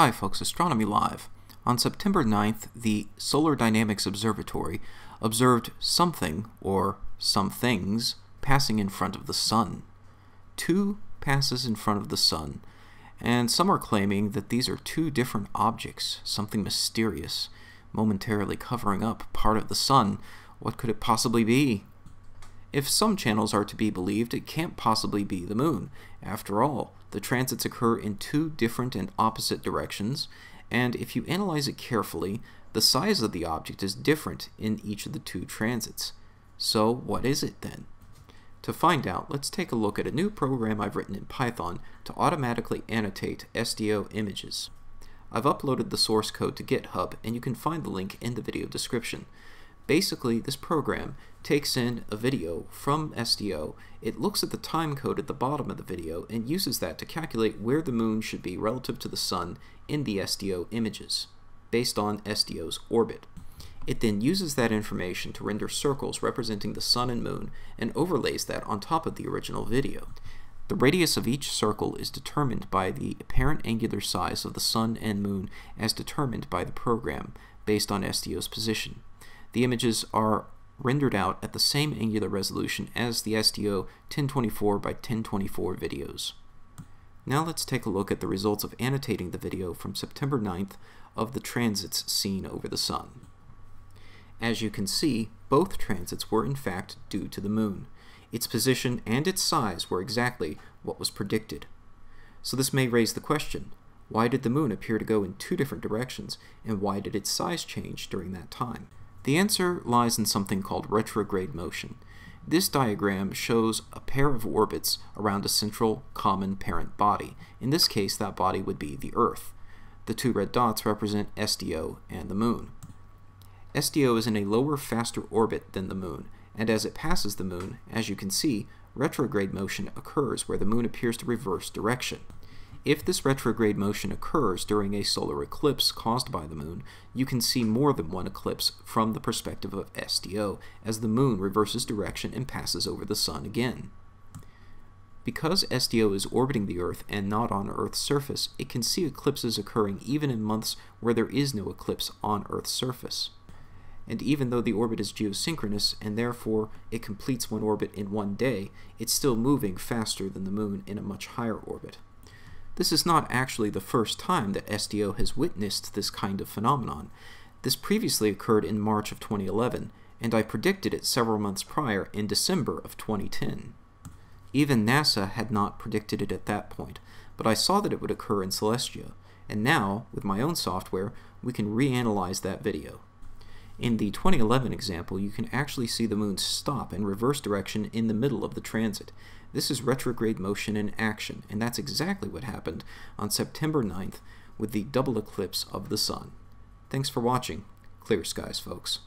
Hi folks, Astronomy Live. On September 9th, the Solar Dynamics Observatory observed something, or some things, passing in front of the Sun. Two passes in front of the Sun, and some are claiming that these are two different objects, something mysterious, momentarily covering up part of the Sun. What could it possibly be? If some channels are to be believed, it can't possibly be the Moon. After all, the transits occur in two different and opposite directions, and if you analyze it carefully, the size of the object is different in each of the two transits. So what is it then? To find out, let's take a look at a new program I've written in Python to automatically annotate SDO images. I've uploaded the source code to GitHub, and you can find the link in the video description. Basically, this program takes in a video from SDO, it looks at the time code at the bottom of the video, and uses that to calculate where the Moon should be relative to the Sun in the SDO images, based on SDO's orbit. It then uses that information to render circles representing the Sun and Moon, and overlays that on top of the original video. The radius of each circle is determined by the apparent angular size of the Sun and Moon as determined by the program, based on SDO's position. The images are rendered out at the same angular resolution as the SDO 1024 by 1024 videos. Now let's take a look at the results of annotating the video from September 9th of the transits seen over the Sun. As you can see, both transits were in fact due to the Moon. Its position and its size were exactly what was predicted. So this may raise the question, why did the Moon appear to go in two different directions, and why did its size change during that time? The answer lies in something called retrograde motion. This diagram shows a pair of orbits around a central common parent body. In this case, that body would be the Earth. The two red dots represent SDO and the Moon. SDO is in a lower, faster orbit than the Moon, and as it passes the Moon, as you can see, retrograde motion occurs where the Moon appears to reverse direction. If this retrograde motion occurs during a solar eclipse caused by the Moon, you can see more than one eclipse from the perspective of SDO, as the Moon reverses direction and passes over the Sun again. Because SDO is orbiting the Earth and not on Earth's surface, it can see eclipses occurring even in months where there is no eclipse on Earth's surface. And even though the orbit is geosynchronous, and therefore it completes one orbit in one day, it's still moving faster than the Moon in a much higher orbit. This is not actually the first time that SDO has witnessed this kind of phenomenon. This previously occurred in March of 2011, and I predicted it several months prior in December of 2010. Even NASA had not predicted it at that point, but I saw that it would occur in Celestia, and now, with my own software, we can reanalyze that video. In the 2011 example, you can actually see the Moon stop and reverse direction in the middle of the transit. This is retrograde motion in action, and that's exactly what happened on September 9th with the double eclipse of the Sun. Thanks for watching. Clear skies, folks.